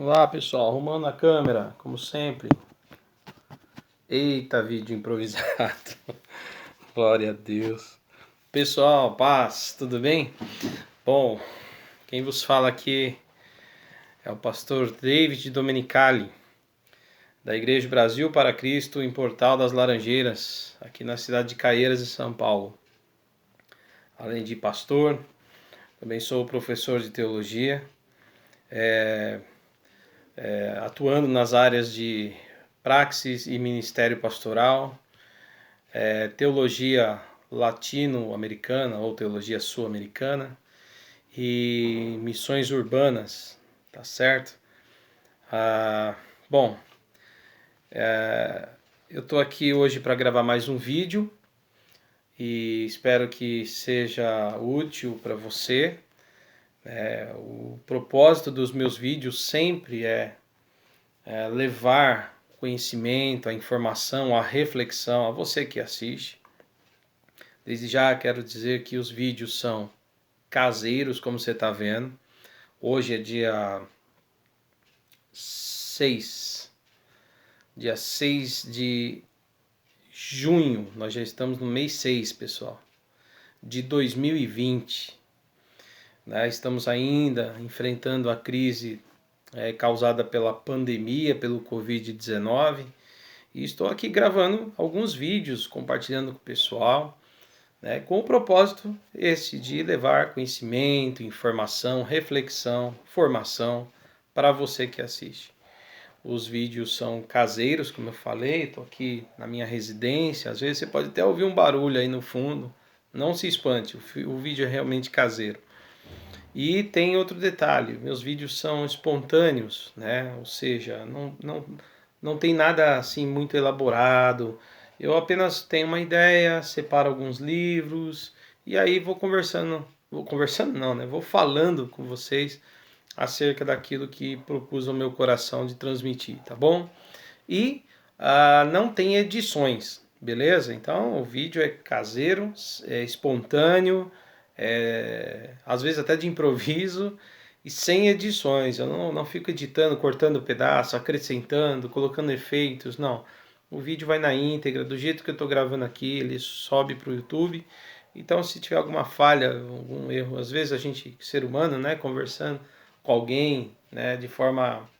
Olá pessoal, arrumando a câmera, como sempre. Eita, vídeo improvisado. Glória a Deus. Pessoal, paz, tudo bem? Bom, quem vos fala aqui é o pastor David Domenicali, da Igreja Brasil para Cristo, em Portal das Laranjeiras, aqui na cidade de Caieiras, em São Paulo. Além de pastor, também sou professor de teologia, atuando nas áreas de praxis e ministério pastoral, teologia latino-americana ou teologia sul-americana e missões urbanas, tá certo? Bom, eu tô aqui hoje para gravar mais um vídeo e espero que seja útil para você. O propósito dos meus vídeos sempre é levar conhecimento, a informação, a reflexão a você que assiste. Desde já quero dizer que os vídeos são caseiros, como você está vendo. Hoje é dia 6 de junho, nós já estamos no mês 6, pessoal, de 2020. Estamos ainda enfrentando a crise causada pela pandemia, pelo Covid-19. E estou aqui gravando alguns vídeos, compartilhando com o pessoal, com o propósito de levar conhecimento, informação, reflexão, formação para você que assiste. Os vídeos são caseiros, como eu falei, estou aqui na minha residência, às vezes você pode até ouvir um barulho aí no fundo, não se espante, o vídeo é realmente caseiro. E tem outro detalhe, meus vídeos são espontâneos, ou seja, não tem nada assim muito elaborado. Eu apenas tenho uma ideia, separo alguns livros e aí vou falando com vocês acerca daquilo que propus ao meu coração de transmitir, tá bom? E não tem edições, beleza? Então o vídeo é caseiro, é espontâneo, às vezes até de improviso e sem edições. Eu não fico editando, cortando pedaço, acrescentando, colocando efeitos, não. O vídeo vai na íntegra, do jeito que eu estou gravando aqui, ele sobe para o YouTube. Então, se tiver alguma falha, algum erro, às vezes a gente, ser humano, conversando com alguém, de forma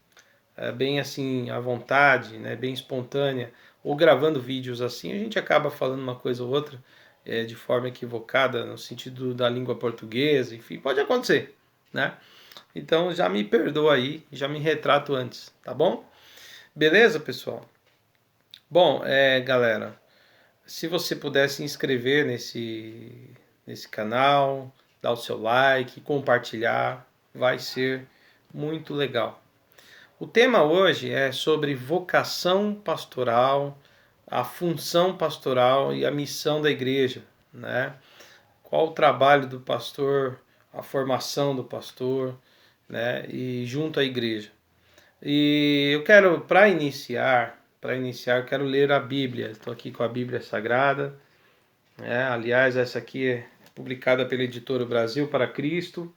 bem assim, à vontade, bem espontânea, ou gravando vídeos assim, a gente acaba falando uma coisa ou outra de forma equivocada, no sentido da língua portuguesa, enfim, pode acontecer, Então, já me perdoa aí, já me retrato antes, tá bom? Beleza, pessoal? Bom, galera, se você puder se inscrever nesse canal, dar o seu like, compartilhar, vai ser muito legal. O tema hoje é sobre vocação pastoral, a função pastoral e a missão da igreja, Qual o trabalho do pastor, a formação do pastor, e junto à igreja. E eu quero, para iniciar, eu quero ler a Bíblia. Estou aqui com a Bíblia Sagrada. Aliás, essa aqui é publicada pela Editora Brasil para Cristo.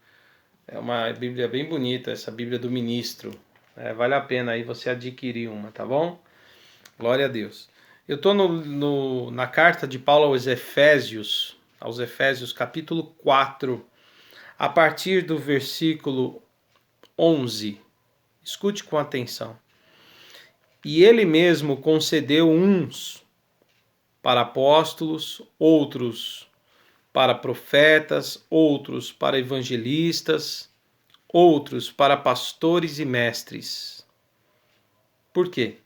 É uma Bíblia bem bonita, essa Bíblia do Ministro. Vale a pena aí você adquirir uma, tá bom? Glória a Deus. Eu estou na carta de Paulo aos Efésios capítulo 4, a partir do versículo 11. Escute com atenção. E ele mesmo concedeu uns para apóstolos, outros para profetas, outros para evangelistas, outros para pastores e mestres. Por quê?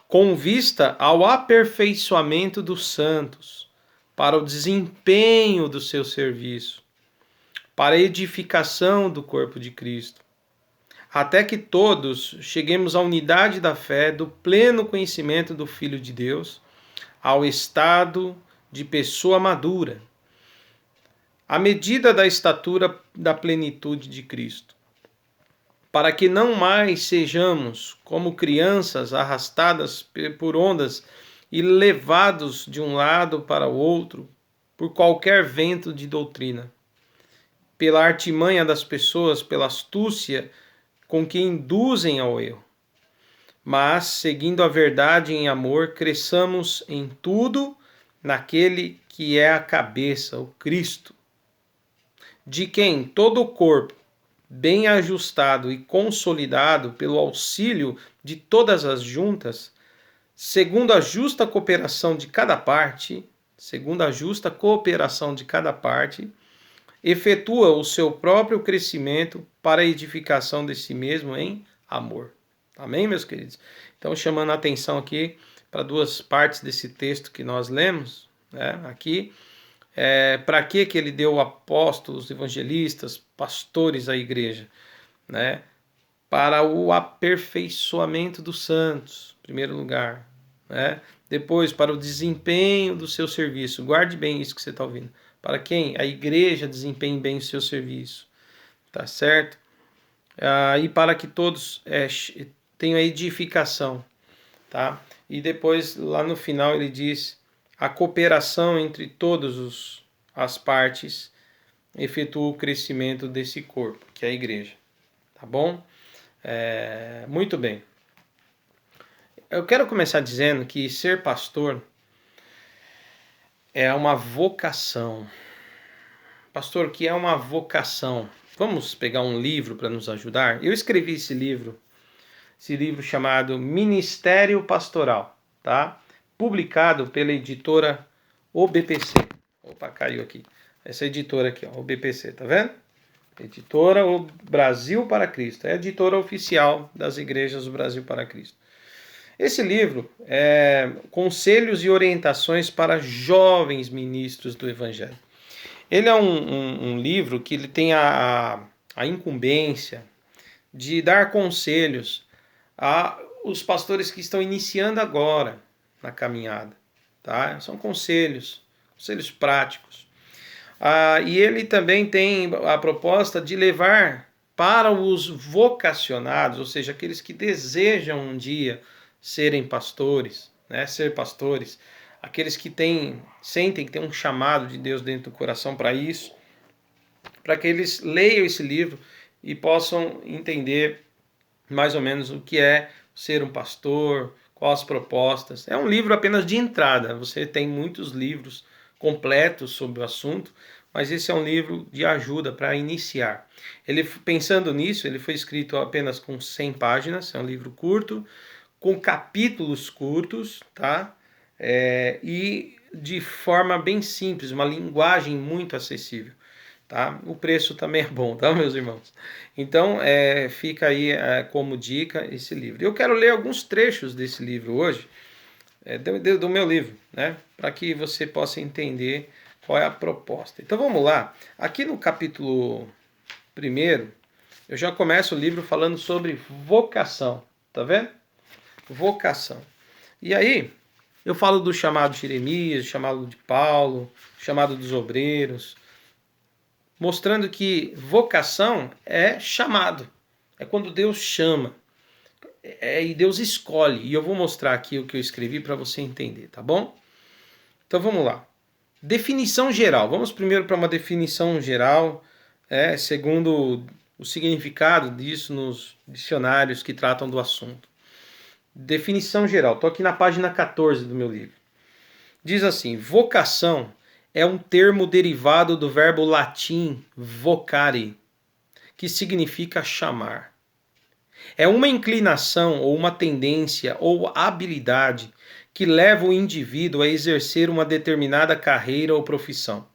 Com vista ao aperfeiçoamento dos santos, para o desempenho do seu serviço, para a edificação do corpo de Cristo, até que todos cheguemos à unidade da fé, do pleno conhecimento do Filho de Deus, ao estado de pessoa madura, à medida da estatura da plenitude de Cristo, para que não mais sejamos como crianças arrastadas por ondas e levados de um lado para o outro por qualquer vento de doutrina, pela artimanha das pessoas, pela astúcia com que induzem ao erro. Mas, seguindo a verdade em amor, cresçamos em tudo naquele que é a cabeça, o Cristo, de quem todo o corpo, bem ajustado e consolidado pelo auxílio de todas as juntas, segundo a justa cooperação de cada parte, efetua o seu próprio crescimento para a edificação de si mesmo em amor. Amém, meus queridos? Então, chamando a atenção aqui para duas partes desse texto que nós lemos, né, aqui, para que ele deu apóstolos, evangelistas, pastores à igreja? Né? Para o aperfeiçoamento dos santos, em primeiro lugar. Né? Depois, para o desempenho do seu serviço. Guarde bem isso que você está ouvindo. Para quem? A igreja desempenhe bem o seu serviço. Tá certo? E para que todos tenham a edificação. Tá? E depois, lá no final, ele diz: a cooperação entre todas as partes efetua o crescimento desse corpo, que é a igreja. Tá bom? Muito bem. Eu quero começar dizendo que ser pastor é uma vocação. Pastor, o que é uma vocação? Vamos pegar um livro para nos ajudar? Eu escrevi esse livro chamado Ministério Pastoral, tá? Publicado pela editora OBPC. Opa, caiu aqui. Essa editora aqui, ó, OBPC, tá vendo? Editora O Brasil para Cristo. É a editora oficial das igrejas do Brasil para Cristo. Esse livro é Conselhos e Orientações para Jovens Ministros do Evangelho. Ele é um livro que ele tem a incumbência de dar conselhos aos pastores que estão iniciando agora na caminhada. Tá? São conselhos práticos. E ele também tem a proposta de levar para os vocacionados, ou seja, aqueles que desejam um dia serem pastores, né, ser pastores, aqueles que sentem que tem um chamado de Deus dentro do coração para isso, para que eles leiam esse livro e possam entender mais ou menos o que é ser um pastor, quais as propostas. É um livro apenas de entrada, você tem muitos livros completos sobre o assunto, mas esse é um livro de ajuda para iniciar. Pensando nisso, ele foi escrito apenas com 100 páginas, é um livro curto, com capítulos curtos, tá? E de forma bem simples, uma linguagem muito acessível. Tá? O preço também é bom, tá, meus irmãos? Então, fica aí como dica esse livro. Eu quero ler alguns trechos desse livro hoje, do meu livro, né? Para que você possa entender qual é a proposta. Então, vamos lá. Aqui no capítulo 1, eu já começo o livro falando sobre vocação, tá vendo? Vocação. E aí, eu falo do chamado de Jeremias, do chamado de Paulo, do chamado dos obreiros, mostrando que vocação é chamado, é quando Deus chama, e Deus escolhe. E eu vou mostrar aqui o que eu escrevi para você entender, tá bom? Então vamos lá. Definição geral. Vamos primeiro para uma definição geral, segundo o significado disso nos dicionários que tratam do assunto. Definição geral. Estou aqui na página 14 do meu livro. Diz assim: vocação é um termo derivado do verbo latim vocare, que significa chamar. É uma inclinação ou uma tendência ou habilidade que leva o indivíduo a exercer uma determinada carreira ou profissão.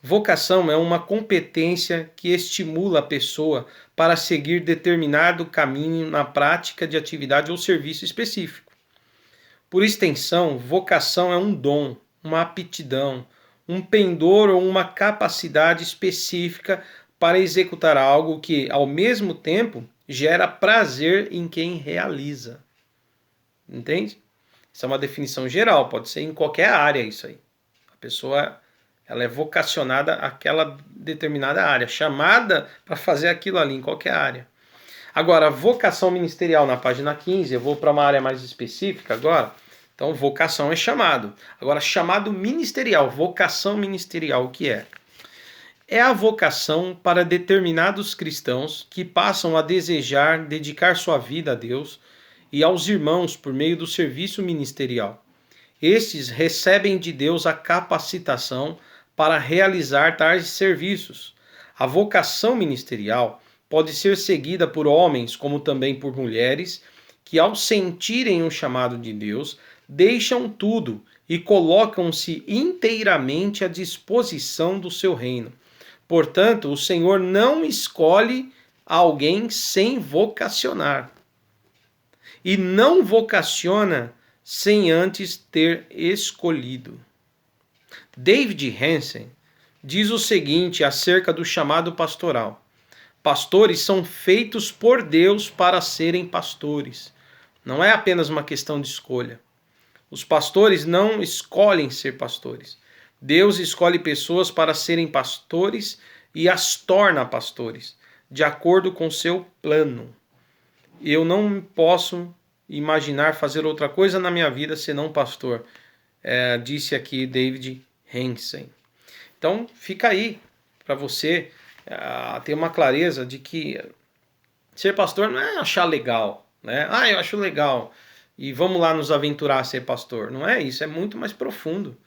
Vocação é uma competência que estimula a pessoa para seguir determinado caminho na prática de atividade ou serviço específico. Por extensão, vocação é um dom, uma aptidão, um pendor ou uma capacidade específica para executar algo que, ao mesmo tempo, gera prazer em quem realiza. Entende? Isso é uma definição geral, pode ser em qualquer área isso aí. A pessoa ela é vocacionada àquela determinada área, chamada para fazer aquilo ali em qualquer área. Agora, vocação ministerial na página 15, eu vou para uma área mais específica agora. Então, vocação é chamado. Agora, chamado ministerial, vocação ministerial, o que é? é a vocação para determinados cristãos que passam a desejar dedicar sua vida a Deus e aos irmãos por meio do serviço ministerial. Estes recebem de Deus a capacitação para realizar tais serviços. A vocação ministerial pode ser seguida por homens como também por mulheres que, ao sentirem o chamado de Deus, deixam tudo e colocam-se inteiramente à disposição do seu reino. Portanto, o Senhor não escolhe alguém sem vocacionar. E não vocaciona sem antes ter escolhido. David Hansen diz o seguinte acerca do chamado pastoral: pastores são feitos por Deus para serem pastores. Não é apenas uma questão de escolha. Os pastores não escolhem ser pastores. Deus escolhe pessoas para serem pastores e as torna pastores, de acordo com seu plano. Eu não posso imaginar fazer outra coisa na minha vida senão pastor, disse aqui David Hansen. Então fica aí para você ter uma clareza de que ser pastor não é achar legal, né? Eu acho legal e vamos lá nos aventurar a ser pastor. Não é isso, é muito mais profundo,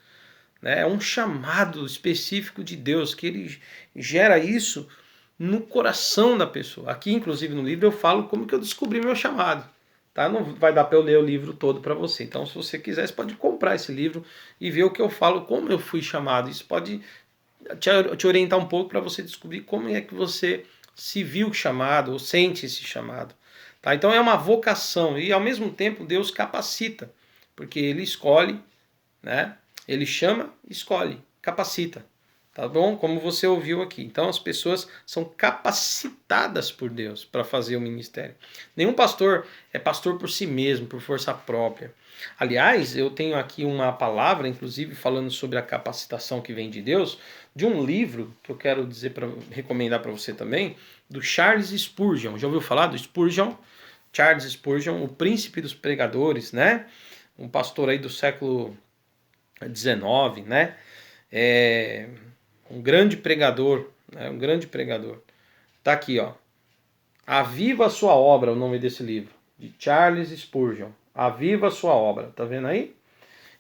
né? É um chamado específico de Deus, que ele gera isso no coração da pessoa. Aqui, inclusive, no livro eu falo como que eu descobri meu chamado. Tá? Não vai dar para eu ler o livro todo para você. Então, se você quiser, você pode comprar esse livro e ver o que eu falo, como eu fui chamado. Isso pode te orientar um pouco para você descobrir como é que você se viu chamado ou sente esse chamado. Tá? Então é uma vocação e ao mesmo tempo Deus capacita, porque Ele escolhe, né? Ele chama, escolhe, capacita. Tá bom? Como você ouviu aqui. Então as pessoas são capacitadas por Deus para fazer o ministério. Nenhum pastor é pastor por si mesmo, por força própria. Aliás, eu tenho aqui uma palavra, inclusive falando sobre a capacitação que vem de Deus, de um livro que eu quero recomendar para você também, do Charles Spurgeon. Já ouviu falar do Spurgeon? Charles Spurgeon, o príncipe dos pregadores, né? Um pastor aí do século XIX, né? Um grande pregador, né? Um grande pregador. Tá aqui, ó. Aviva a sua obra, o nome desse livro, de Charles Spurgeon. Aviva a sua obra, tá vendo aí?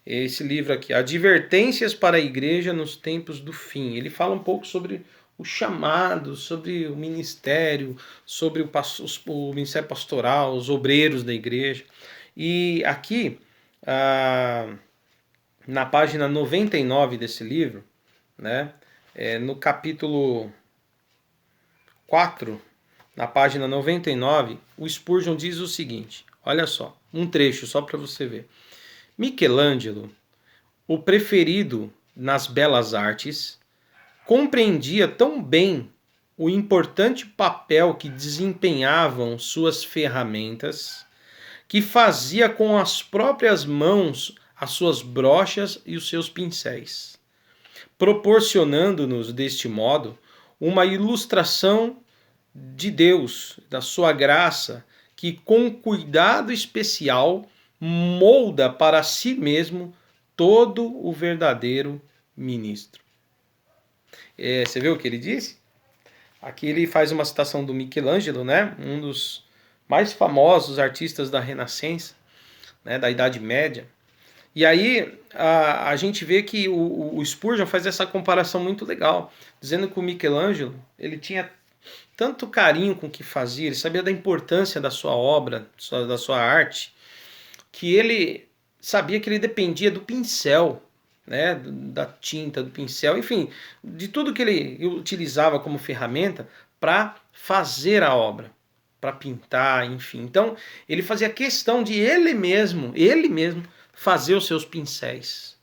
Esse livro aqui, Advertências para a Igreja nos Tempos do Fim. Ele fala um pouco sobre o chamado, sobre o ministério, sobre o ministério pastoral, os obreiros da igreja. E aqui, na página 99 desse livro, né, no capítulo 4, na página 99, o Spurgeon diz o seguinte, olha só, um trecho só para você ver. Michelangelo, o preferido nas belas artes, compreendia tão bem o importante papel que desempenhavam suas ferramentas, que fazia com as próprias mãos as suas brochas e os seus pincéis, proporcionando-nos, deste modo, uma ilustração de Deus, da sua graça, que com cuidado especial molda para si mesmo todo o verdadeiro ministro. Você viu o que ele disse? Aqui ele faz uma citação do Michelangelo, né? Um dos mais famosos artistas da Renascença, né? Da Idade Média. E aí a gente vê que o Spurgeon faz essa comparação muito legal, dizendo que o Michelangelo ele tinha tanto carinho com o que fazia, ele sabia da importância da sua obra, da sua arte, que ele sabia que ele dependia do pincel, né, da tinta, do pincel, enfim, de tudo que ele utilizava como ferramenta para fazer a obra, para pintar, enfim. Então, ele fazia questão de ele mesmo fazer os seus pincéis.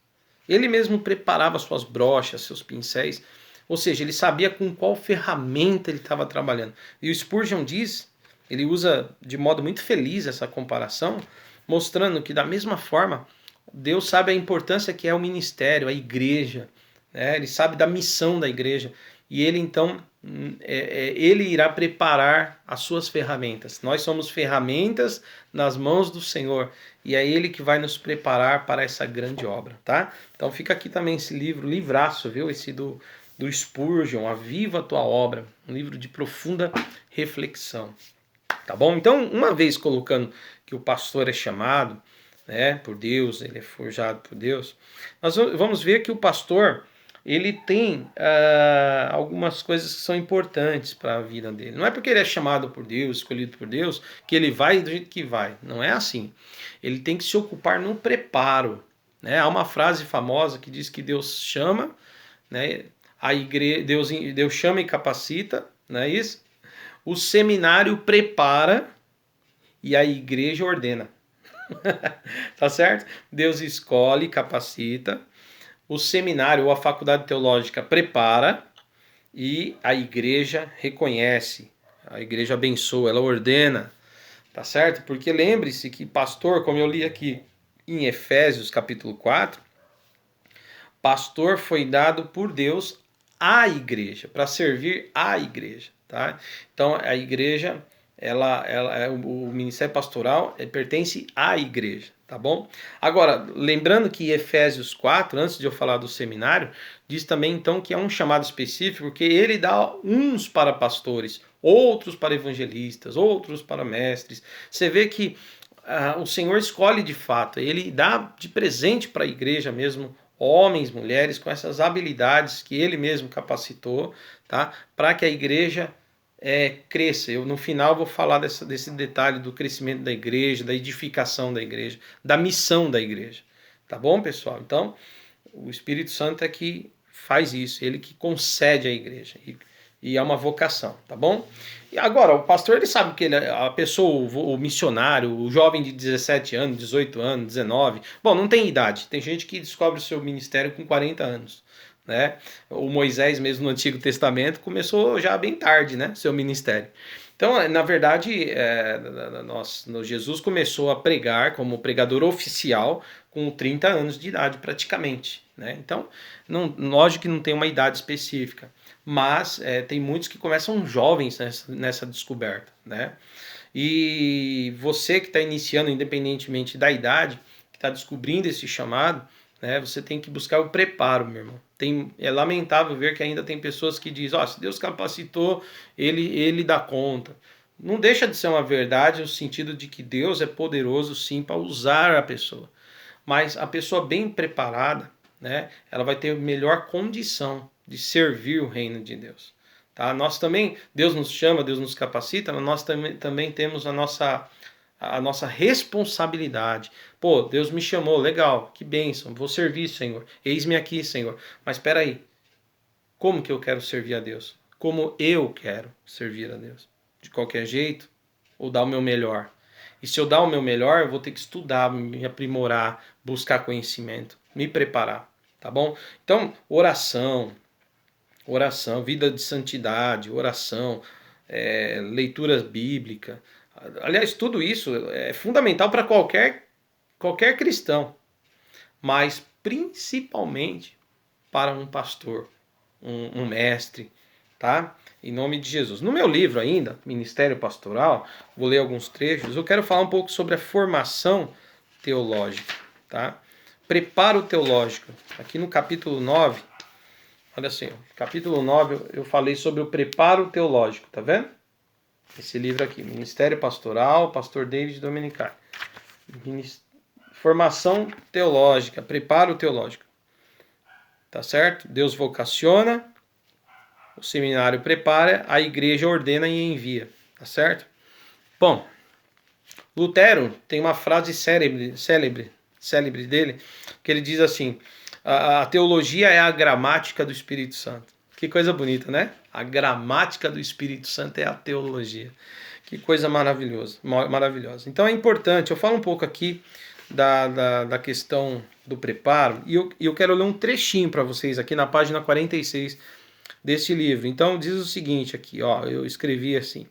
Ele mesmo preparava suas brochas, seus pincéis, ou seja, ele sabia com qual ferramenta ele estava trabalhando. E o Spurgeon diz, ele usa de modo muito feliz essa comparação, mostrando que da mesma forma Deus sabe a importância que é o ministério, a igreja, né? Ele sabe da missão da igreja e ele então ele irá preparar as suas ferramentas. Nós somos ferramentas nas mãos do Senhor e é Ele que vai nos preparar para essa grande obra, tá? Então fica aqui também esse livro, livraço, viu? Esse do do Spurgeon, Aviva a Tua Obra, um livro de profunda reflexão. Tá bom? Então, uma vez colocando que o pastor é chamado, né, por Deus, ele é forjado por Deus, nós vamos ver que o pastor, ele tem algumas coisas que são importantes para a vida dele. Não é porque ele é chamado por Deus, escolhido por Deus, que ele vai do jeito que vai. Não é assim. Ele tem que se ocupar no preparo. Né? Há uma frase famosa que diz que Deus chama, né? Deus chama e capacita, não é isso? O seminário prepara e a igreja ordena. Tá certo? Deus escolhe, capacita. O seminário ou a faculdade teológica prepara e a igreja reconhece. A igreja abençoa, ela ordena. Tá certo? Porque lembre-se que pastor, como eu li aqui em Efésios capítulo 4, pastor foi dado por Deus à igreja, para servir à igreja. Tá? Então a igreja, o ministério pastoral pertence à igreja, tá bom? Agora, lembrando que Efésios 4, antes de eu falar do seminário, diz também então que é um chamado específico, porque ele dá uns para pastores, outros para evangelistas, outros para mestres. Você vê que o Senhor escolhe de fato, ele dá de presente para a igreja mesmo homens, mulheres com essas habilidades que ele mesmo capacitou, tá? Para que a igreja cresça. Eu no final vou falar desse detalhe do crescimento da igreja, da edificação da igreja, da missão da igreja. Tá bom, pessoal? Então, o Espírito Santo é que faz isso, ele que concede à igreja. E é uma vocação, tá bom? E agora, o pastor, ele sabe que a pessoa, o missionário, o jovem de 17 anos, 18 anos, 19... Bom, não tem idade. Tem gente que descobre o seu ministério com 40 anos. Né? O Moisés, mesmo no Antigo Testamento, começou já bem tarde, né? Seu ministério. Então, na verdade, Jesus começou a pregar como pregador oficial com 30 anos de idade, praticamente. Né? Então, lógico que não tem uma idade específica, mas tem muitos que começam jovens nessa descoberta. Né? E você que está iniciando, independentemente da idade, que está descobrindo esse chamado, né, você tem que buscar o preparo, meu irmão. É lamentável ver que ainda tem pessoas que dizem, se Deus capacitou, ele dá conta. Não deixa de ser uma verdade no sentido de que Deus é poderoso sim para usar a pessoa. Mas a pessoa bem preparada, né, ela vai ter melhor condição de servir o reino de Deus. Tá? Nós também, Deus nos chama, Deus nos capacita, mas nós também temos a nossa responsabilidade. Pô, Deus me chamou, legal, que bênção, vou servir, Senhor. Eis-me aqui, Senhor. Mas espera aí, como que eu quero servir a Deus? Como eu quero servir a Deus? De qualquer jeito? Ou dar o meu melhor? E se eu dar o meu melhor, eu vou ter que estudar, me aprimorar, buscar conhecimento, me preparar, tá bom? Então, oração, vida de santidade, oração, leitura bíblica. Aliás, tudo isso é fundamental para qualquer cristão, mas principalmente para um pastor, um mestre, tá? Em nome de Jesus. No meu livro ainda, Ministério Pastoral, vou ler alguns trechos, eu quero falar um pouco sobre a formação teológica, tá? Preparo teológico. Aqui no capítulo 9, olha assim, capítulo 9 eu falei sobre o preparo teológico, tá vendo? Esse livro aqui, Ministério Pastoral, Pastor David Domenicali. Formação teológica, preparo teológico. Tá certo? Deus vocaciona, o seminário prepara, a igreja ordena e envia. Tá certo? Bom, Lutero tem uma frase célebre dele, que ele diz assim, a teologia é a gramática do Espírito Santo. Que coisa bonita, né? A gramática do Espírito Santo é a teologia. Que coisa maravilhosa. Então é importante, eu falo um pouco aqui da questão do preparo, e eu quero ler um trechinho para vocês aqui na página 46 desse livro. Então diz o seguinte aqui, ó, eu escrevi assim,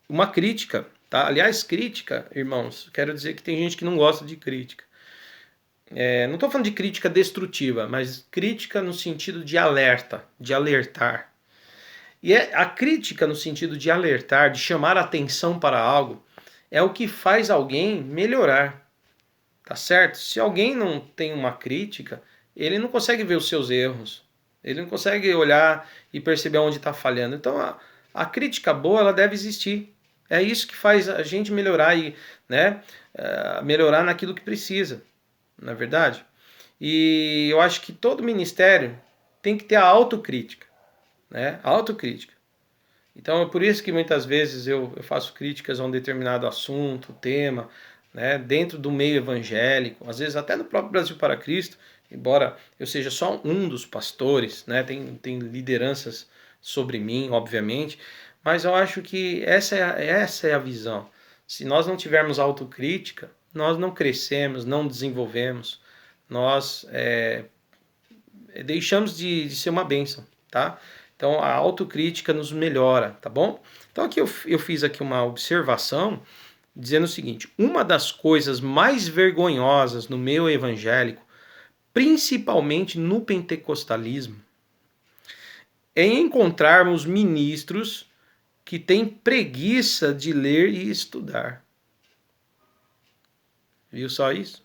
uma crítica, tá? Aliás, crítica, irmãos, quero dizer que tem gente que não gosta de crítica. Não estou falando de crítica destrutiva, mas crítica no sentido de alerta, de alertar. E a crítica no sentido de alertar, de chamar a atenção para algo, é o que faz alguém melhorar. Tá certo? Se alguém não tem uma crítica, ele não consegue ver os seus erros. Ele não consegue olhar e perceber onde está falhando. Então, a crítica boa, ela deve existir. É isso que faz a gente melhorar e, né, melhorar naquilo que precisa, não é verdade? E eu acho que todo ministério tem que ter a autocrítica, né? A autocrítica. Então é por isso que muitas vezes eu faço críticas a um determinado assunto, tema, né, dentro do meio evangélico, às vezes até no próprio Brasil para Cristo, embora eu seja só um dos pastores, né, tem lideranças sobre mim, obviamente, mas eu acho que essa é a visão. Se nós não tivermos autocrítica, nós não crescemos, não desenvolvemos, nós deixamos de ser uma bênção, tá? Então a autocrítica nos melhora, tá bom? Então aqui eu fiz aqui uma observação dizendo o seguinte: uma das coisas mais vergonhosas no meio evangélico, principalmente no pentecostalismo, é encontrarmos ministros que têm preguiça de ler e estudar. Viu só isso?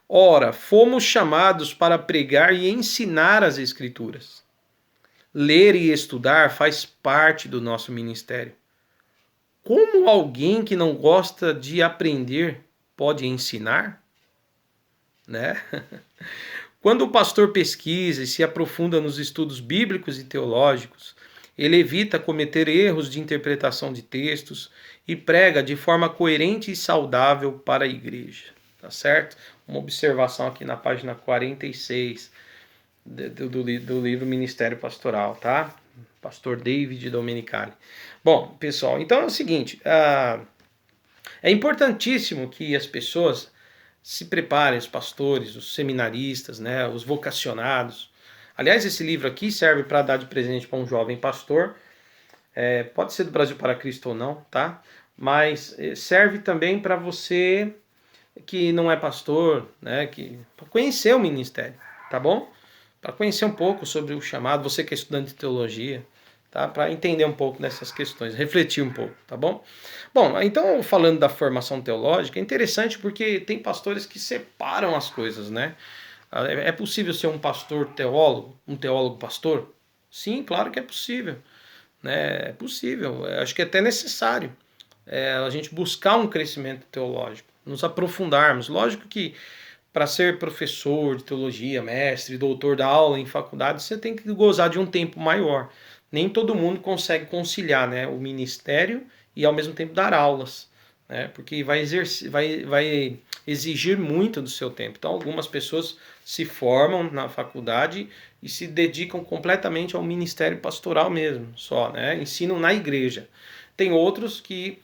Ora, fomos chamados para pregar e ensinar as Escrituras. Ler e estudar faz parte do nosso ministério. Como alguém que não gosta de aprender pode ensinar? Né? Quando o pastor pesquisa e se aprofunda nos estudos bíblicos e teológicos, ele evita cometer erros de interpretação de textos e prega de forma coerente e saudável para a igreja. Tá certo? Uma observação aqui na página 46 do livro Ministério Pastoral, tá? Pastor David Domenicali. Bom, pessoal, então é o seguinte, é importantíssimo que as pessoas se preparem, os pastores, os seminaristas, né, os vocacionados. Aliás, esse livro aqui serve para dar de presente para um jovem pastor, pode ser do Brasil para Cristo ou não, tá? Mas serve também para você que não é pastor, né, para conhecer o ministério, tá bom? Para conhecer um pouco sobre o chamado, você que é estudante de teologia, tá? Para entender um pouco dessas questões, refletir um pouco, tá bom? Bom, então falando da formação teológica, é interessante porque tem pastores que separam as coisas, né? É possível ser um pastor teólogo, um teólogo pastor? Sim, claro que é possível, né? É possível, acho que é até necessário a gente buscar um crescimento teológico, nos aprofundarmos. Lógico que para ser professor de teologia, mestre, doutor da aula em faculdade, você tem que gozar de um tempo maior. Nem todo mundo consegue conciliar, né, o ministério e ao mesmo tempo dar aulas, né, porque vai exigir muito do seu tempo. Então algumas pessoas se formam na faculdade e se dedicam completamente ao ministério pastoral mesmo, só, né, ensinam na igreja. Tem outros que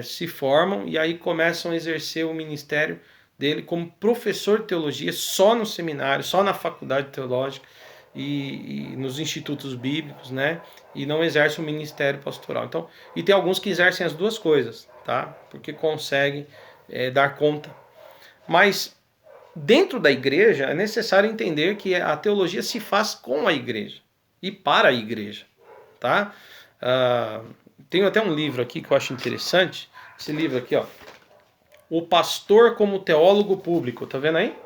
se formam e aí começam a exercer o ministério dele como professor de teologia só no seminário, só na faculdade teológica e nos institutos bíblicos, né? E não exerce o ministério pastoral. Então, e tem alguns que exercem as duas coisas, tá? Porque conseguem dar conta. Mas dentro da igreja é necessário entender que a teologia se faz com a igreja e para a igreja, tá? Tenho até um livro aqui que eu acho interessante. Esse livro aqui, ó. O Pastor como Teólogo Público, tá vendo aí?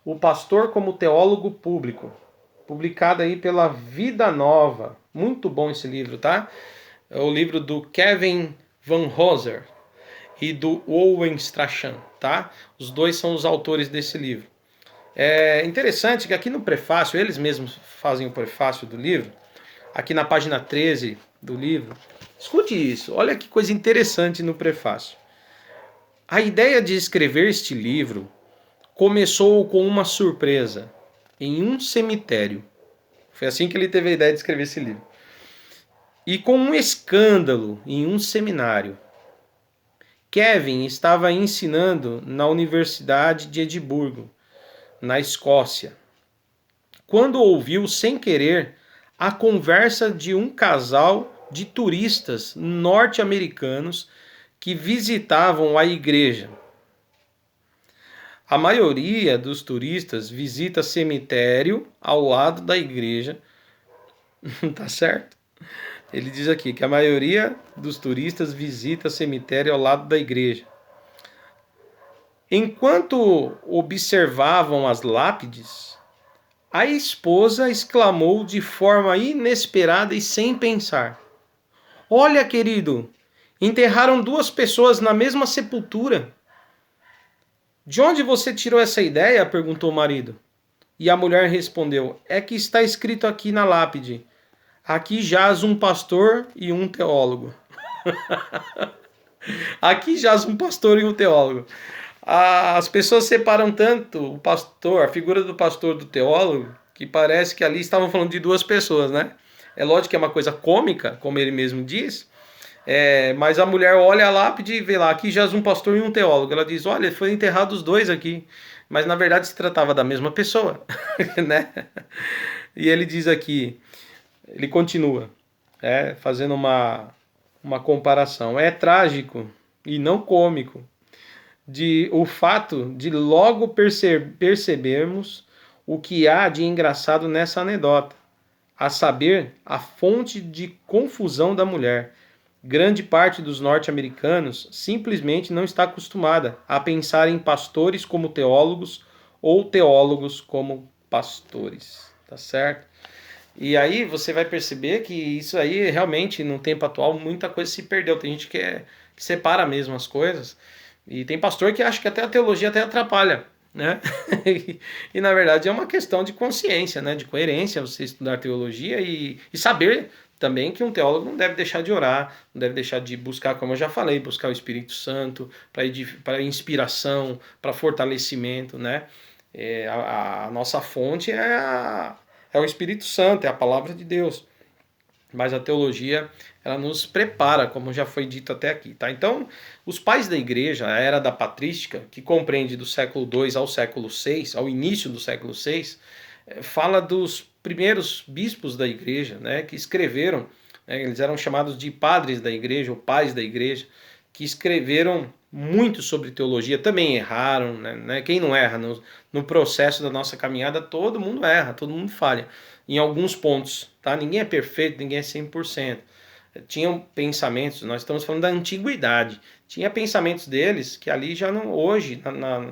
O Pastor como Teólogo Público, publicado aí pela Vida Nova. Muito bom esse livro, tá? É o livro do Kevin Van Hooser e do Owen Strachan, tá? Os dois são os autores desse livro. É interessante que aqui no prefácio, eles mesmos fazem o prefácio do livro, aqui na página 13 do livro. Escute isso, olha que coisa interessante no prefácio. A ideia de escrever este livro começou com uma surpresa em um cemitério. Foi assim que ele teve a ideia de escrever esse livro. E com um escândalo em um seminário. Kevin estava ensinando na Universidade de Edimburgo, na Escócia, quando ouviu sem querer a conversa de um casal de turistas norte-americanos que visitavam a igreja. A maioria dos turistas visita cemitério ao lado da igreja. Tá certo? Ele diz aqui que a maioria dos turistas visita cemitério ao lado da igreja. Enquanto observavam as lápides, A esposa exclamou de forma inesperada e sem pensar: Olha, querido, enterraram duas pessoas na mesma sepultura. De onde você tirou essa ideia? Perguntou o marido. E a mulher respondeu: É que está escrito aqui na lápide: Aqui jaz um pastor e um teólogo. Aqui jaz um pastor e um teólogo. As pessoas separam tanto o pastor, a figura do pastor do teólogo, que parece que ali estavam falando de duas pessoas, né? É lógico que é uma coisa cômica, como ele mesmo diz, mas a mulher olha a lápide e vê lá, aqui jaz um pastor e um teólogo. Ela diz, olha, foi enterrado os dois aqui. Mas na verdade se tratava da mesma pessoa, né? E ele diz aqui, ele continua, fazendo uma comparação. É trágico e não cômico o fato de logo percebermos o que há de engraçado nessa anedota, a saber, a fonte de confusão da mulher. Grande parte dos norte-americanos simplesmente não está acostumada a pensar em pastores como teólogos ou teólogos como pastores, tá certo? E aí você vai perceber que isso aí realmente no tempo atual muita coisa se perdeu. Tem gente que separa mesmo as coisas e tem pastor que acha que até a teologia até atrapalha, né? E na verdade é uma questão de consciência, né? De coerência você estudar teologia e saber também que um teólogo não deve deixar de orar, não deve deixar de buscar, como eu já falei, buscar o Espírito Santo para inspiração, para fortalecimento, né? A nossa fonte é o Espírito Santo, é a palavra de Deus. Mas a teologia, ela nos prepara, como já foi dito até aqui, tá? Então, os pais da igreja, a era da patrística, que compreende do século II ao século VI, ao início do século VI, fala dos primeiros bispos da igreja, né, que escreveram, né, eles eram chamados de padres da igreja, ou pais da igreja, que escreveram muito sobre teologia, também erraram, né? Quem não erra? No processo da nossa caminhada, todo mundo erra, todo mundo falha, em alguns pontos, tá? Ninguém é perfeito, ninguém é 100%. Tinham pensamentos, nós estamos falando da antiguidade, tinha pensamentos deles que ali já não, hoje,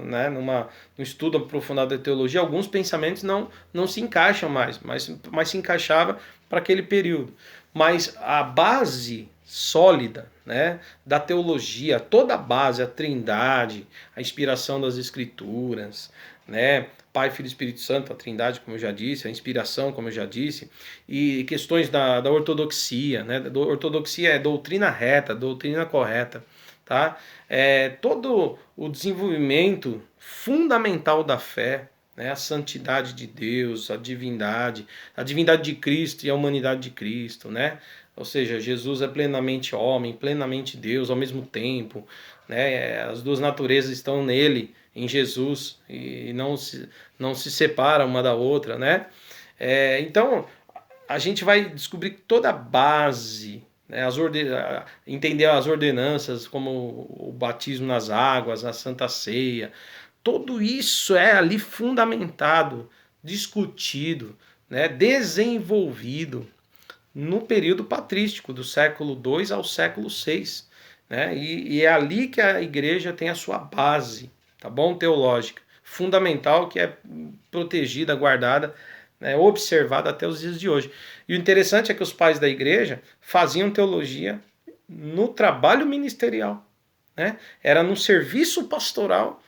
né, no estudo aprofundado da teologia, alguns pensamentos não se encaixam mais, mas se encaixava para aquele período. Mas a base sólida, né, da teologia, toda a base, a trindade, a inspiração das escrituras, né, Pai, Filho e Espírito Santo, a trindade, como eu já disse, a inspiração, como eu já disse, e questões da ortodoxia, né, ortodoxia é doutrina reta, doutrina correta, tá? Todo o desenvolvimento fundamental da fé, né, a santidade de Deus, a divindade de Cristo e a humanidade de Cristo, né? Ou seja, Jesus é plenamente homem, plenamente Deus ao mesmo tempo, né? As duas naturezas estão nele, em Jesus, e não se separa uma da outra, né? Então, a gente vai descobrir toda a base, né? Entender as ordenanças, como o batismo nas águas, a Santa Ceia, tudo isso é ali fundamentado, discutido, né? Desenvolvido no período patrístico, do século II ao século VI. Né? E é ali que a igreja tem a sua base, tá bom? Teológica, fundamental, que é protegida, guardada, né? Observada até os dias de hoje. E o interessante é que os pais da igreja faziam teologia no trabalho ministerial, né? Era no serviço pastoral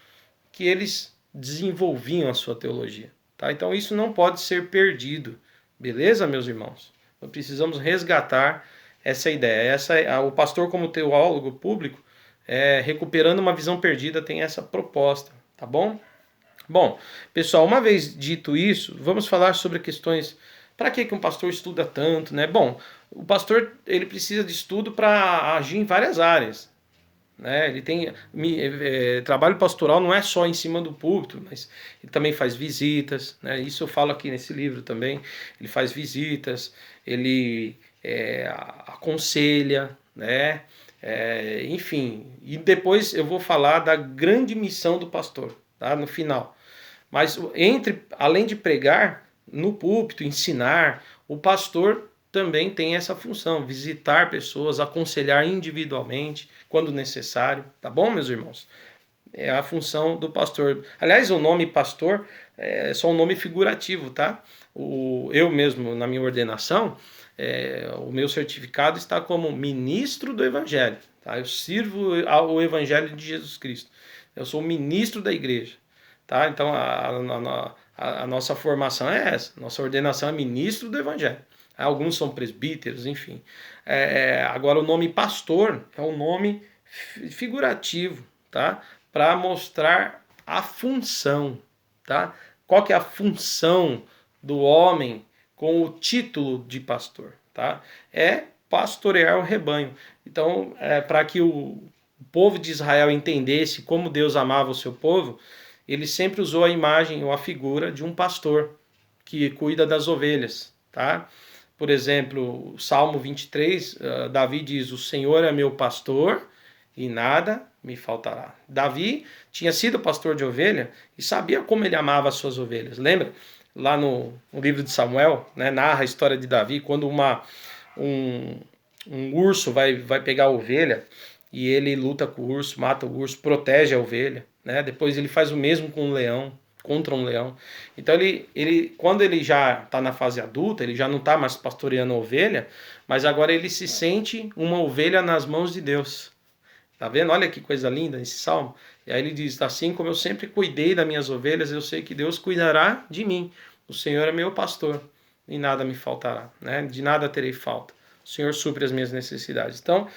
que eles desenvolviam a sua teologia. Tá? Então isso não pode ser perdido. Beleza, meus irmãos? Nós precisamos resgatar essa ideia. O pastor, como teólogo público, recuperando uma visão perdida, tem essa proposta. Tá bom? Bom, pessoal, uma vez dito isso, vamos falar sobre questões. Para que um pastor estuda tanto, né? Bom, o pastor ele precisa de estudo para agir em várias áreas. Né? Ele tem trabalho pastoral não é só em cima do púlpito, mas ele também faz visitas, né? Isso eu falo aqui nesse livro também. Ele faz visitas, ele aconselha, né? Enfim, e depois eu vou falar da grande missão do pastor, tá? No final. Mas além de pregar no púlpito, ensinar, o pastor também tem essa função, visitar pessoas, aconselhar individualmente, quando necessário, tá bom, meus irmãos? É a função do pastor. Aliás, o nome pastor é só um nome figurativo, tá? Eu mesmo, na minha ordenação, o meu certificado está como ministro do Evangelho. Tá? Eu sirvo ao Evangelho de Jesus Cristo. Eu sou ministro da igreja. Tá? Então a nossa formação é essa. Nossa ordenação é ministro do Evangelho. Alguns são presbíteros, enfim. Agora o nome pastor é um nome figurativo, tá? Para mostrar a função. Tá? Qual que é a função do homem com o título de pastor? Tá? É pastorear o rebanho. Então, para que o povo de Israel entendesse como Deus amava o seu povo, ele sempre usou a imagem ou a figura de um pastor que cuida das ovelhas. Tá? Por exemplo, o Salmo 23, Davi diz: o Senhor é meu pastor e nada me faltará. Davi tinha sido pastor de ovelha e sabia como ele amava as suas ovelhas. Lembra? Lá no livro de Samuel, né, narra a história de Davi, quando um urso vai pegar a ovelha e ele luta com o urso, mata o urso, protege a ovelha. Né? Depois ele faz o mesmo com um leão, contra um leão. Então quando ele já está na fase adulta, ele já não está mais pastoreando a ovelha, mas agora ele se sente uma ovelha nas mãos de Deus. Tá vendo? Olha que coisa linda esse salmo. E aí ele diz: assim como eu sempre cuidei das minhas ovelhas, eu sei que Deus cuidará de mim. O Senhor é meu pastor e nada me faltará, né? De nada terei falta. O Senhor supre as minhas necessidades. Então,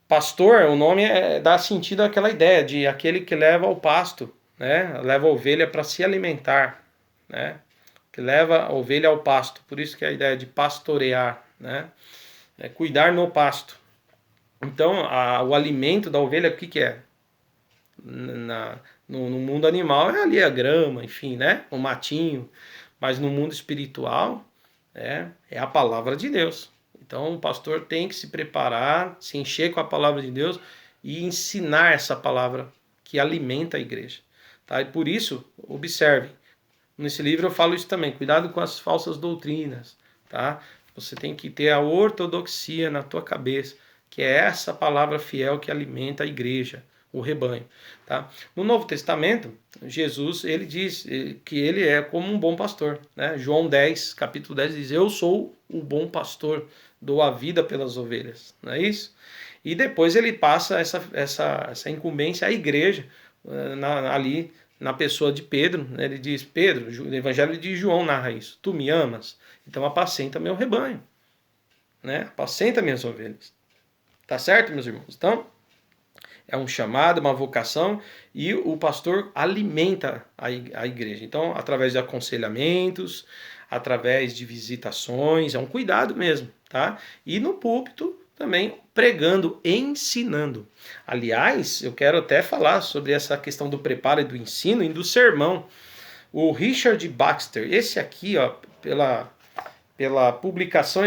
pastor, o nome dá sentido àquela ideia de aquele que leva ao pasto, né? Leva a ovelha para se alimentar, né? Que leva a ovelha ao pasto. Por isso que é a ideia de pastorear, né? É cuidar no pasto. Então, o alimento da ovelha, o que é? No mundo animal é ali a grama, enfim, né? O matinho. Mas no mundo espiritual é a palavra de Deus. Então, o pastor tem que se preparar, se encher com a palavra de Deus e ensinar essa palavra que alimenta a igreja. Tá? E por isso, observe, nesse livro eu falo isso também, cuidado com as falsas doutrinas. Tá? Você tem que ter a ortodoxia na tua cabeça, que é essa palavra fiel que alimenta a igreja, o rebanho. Tá? No Novo Testamento, Jesus ele diz que ele é como um bom pastor. Né? João 10, capítulo 10 diz: eu sou o bom pastor, dou a vida pelas ovelhas. Não é isso? E depois ele passa essa incumbência à igreja, ali na pessoa de Pedro. Né? Ele diz: Pedro, o Evangelho de João narra isso: tu me amas? Então apacenta meu rebanho. Né? Apacenta minhas ovelhas. Tá certo, meus irmãos? Então, é um chamado, uma vocação, e o pastor alimenta a igreja. Então, através de aconselhamentos, através de visitações, é um cuidado mesmo, tá? E no púlpito também pregando, ensinando. Aliás, eu quero até falar sobre essa questão do preparo e do ensino e do sermão. O Richard Baxter, esse aqui, ó, pela publicação